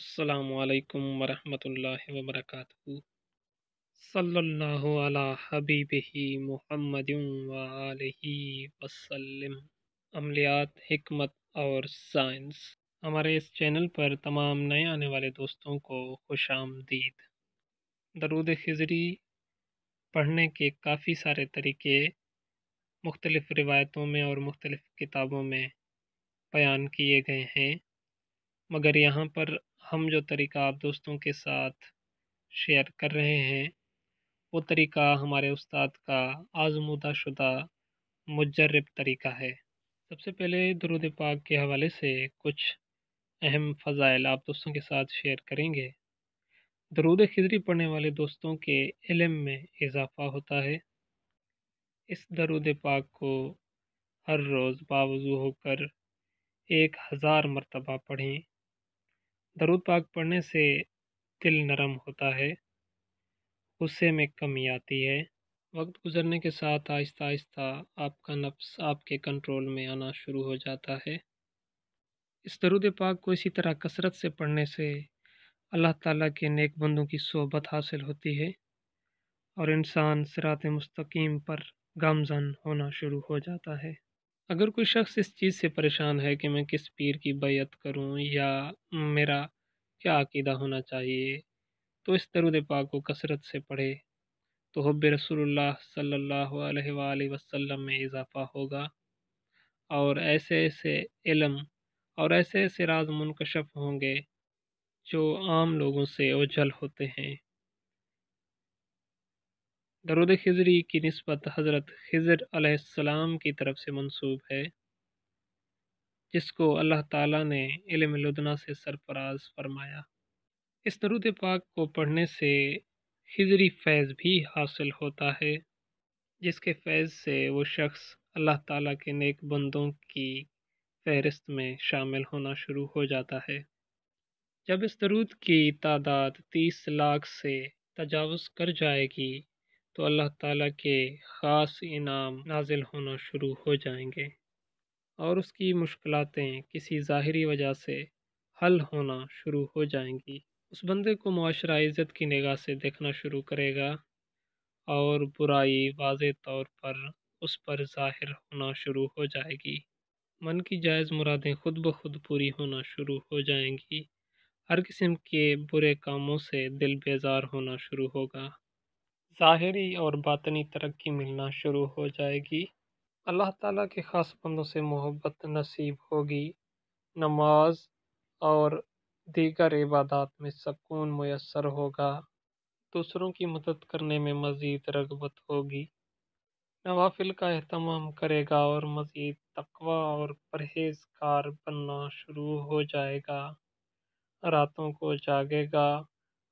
السلام علیکم ورحمۃ اللہ وبرکاتہ۔ صلی اللہ علی حبیبہ محمد وآلہ وسلم۔ عملیات، حکمت اور سائنس۔ ہمارے اس چینل پر تمام نئے آنے والے دوستوں کو خوش آمدید۔ درود خضری پڑھنے کے کافی سارے طریقے مختلف روایتوں میں اور مختلف کتابوں میں بیان کیے گئے ہیں، مگر یہاں پر ہم جو طریقہ آپ دوستوں کے ساتھ شیئر کر رہے ہیں وہ طریقہ ہمارے استاد کا آزمودہ شدہ مجرب طریقہ ہے۔ سب سے پہلے درود پاک کے حوالے سے کچھ اہم فضائل آپ دوستوں کے ساتھ شیئر کریں گے۔ درود خضری پڑھنے والے دوستوں کے علم میں اضافہ ہوتا ہے۔ اس درود پاک کو ہر روز باوضو ہو کر 1000 مرتبہ پڑھیں۔ درود پاک پڑھنے سے دل نرم ہوتا ہے، غصے میں کمی آتی ہے، وقت گزرنے کے ساتھ آہستہ آہستہ آپ کا نفس آپ کے کنٹرول میں آنا شروع ہو جاتا ہے۔ اس درود پاک کو اسی طرح کثرت سے پڑھنے سے اللہ تعالیٰ کے نیک بندوں کی صحبت حاصل ہوتی ہے اور انسان صراط مستقیم پر گامزن ہونا شروع ہو جاتا ہے۔ اگر کوئی شخص اس چیز سے پریشان ہے کہ میں کس پیر کی بیعت کروں یا میرا کیا عقیدہ ہونا چاہیے، تو اس درود پاک کو کثرت سے پڑھے تو حب رسول اللہ صلی اللہ علیہ وآلہ وسلم میں اضافہ ہوگا اور ایسے ایسے علم اور ایسے ایسے راز منکشف ہوں گے جو عام لوگوں سے اوجھل ہوتے ہیں۔ درود خضری کی نسبت حضرت خضر علیہ السلام کی طرف سے منسوب ہے، جس کو اللہ تعالیٰ نے علم لدنا سے سرفراز فرمایا۔ اس درود پاک کو پڑھنے سے خضری فیض بھی حاصل ہوتا ہے، جس کے فیض سے وہ شخص اللہ تعالیٰ کے نیک بندوں کی فہرست میں شامل ہونا شروع ہو جاتا ہے۔ جب اس درود کی تعداد 30 لاکھ سے تجاوز کر جائے گی تو اللہ تعالیٰ کے خاص انعام نازل ہونا شروع ہو جائیں گے اور اس کی مشکلاتیں کسی ظاہری وجہ سے حل ہونا شروع ہو جائیں گی۔ اس بندے کو معاشرہ عزت کی نگاہ سے دیکھنا شروع کرے گا اور برائی واضح طور پر اس پر ظاہر ہونا شروع ہو جائے گی۔ من کی جائز مرادیں خود بخود پوری ہونا شروع ہو جائیں گی۔ ہر قسم کے برے کاموں سے دل بیزار ہونا شروع ہوگا۔ ظاہری اور باطنی ترقی ملنا شروع ہو جائے گی۔ اللہ تعالیٰ کے خاص بندوں سے محبت نصیب ہوگی۔ نماز اور دیگر عبادات میں سکون میسر ہوگا۔ دوسروں کی مدد کرنے میں مزید رغبت ہوگی۔ نوافل کا اہتمام کرے گا اور مزید تقوی اور پرہیزگار بننا شروع ہو جائے گا۔ راتوں کو جاگے گا،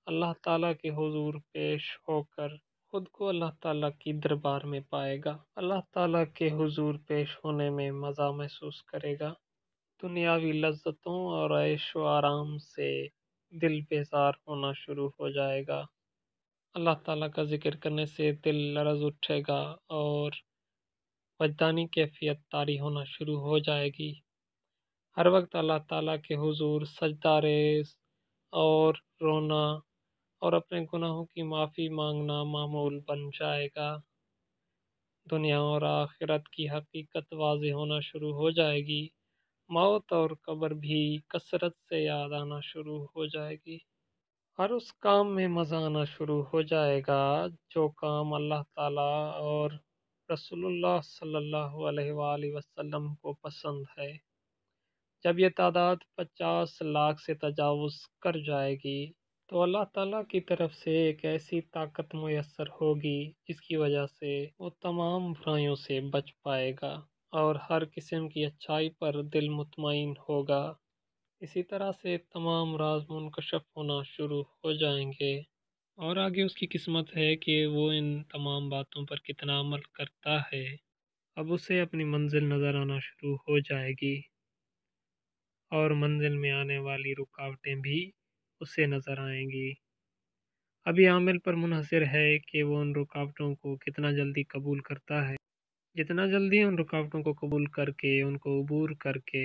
اللہ تعالیٰ کے حضور پیش ہو کر خود کو اللہ تعالیٰ کی دربار میں پائے گا۔ اللہ تعالیٰ کے حضور پیش ہونے میں مزہ محسوس کرے گا۔ دنیاوی لذتوں اور عیش و آرام سے دل بیزار ہونا شروع ہو جائے گا۔ اللہ تعالیٰ کا ذکر کرنے سے دل لرز اٹھے گا اور وجدانی کیفیت طاری ہونا شروع ہو جائے گی۔ ہر وقت اللہ تعالیٰ کے حضور سجدہ ریز اور رونا اور اپنے گناہوں کی معافی مانگنا معمول بن جائے گا۔ دنیا اور آخرت کی حقیقت واضح ہونا شروع ہو جائے گی۔ موت اور قبر بھی کثرت سے یاد آنا شروع ہو جائے گی۔ ہر اس کام میں مزہ آنا شروع ہو جائے گا جو کام اللہ تعالیٰ اور رسول اللہ صلی اللہ علیہ وآلہ وسلم کو پسند ہے۔ جب یہ تعداد 50 لاکھ سے تجاوز کر جائے گی تو اللہ تعالیٰ کی طرف سے ایک ایسی طاقت میسر ہوگی جس کی وجہ سے وہ تمام برائیوں سے بچ پائے گا اور ہر قسم کی اچھائی پر دل مطمئن ہوگا۔ اسی طرح سے تمام راز منکشف ہونا شروع ہو جائیں گے اور آگے اس کی قسمت ہے کہ وہ ان تمام باتوں پر کتنا عمل کرتا ہے۔ اب اسے اپنی منزل نظر آنا شروع ہو جائے گی اور منزل میں آنے والی رکاوٹیں بھی اسے نظر آئیں گی۔ اب یہ عامل پر منحصر ہے کہ وہ ان رکاوٹوں کو کتنا جلدی قبول کرتا ہے۔ جتنا جلدی ان رکاوٹوں کو قبول کر کے ان کو عبور کر کے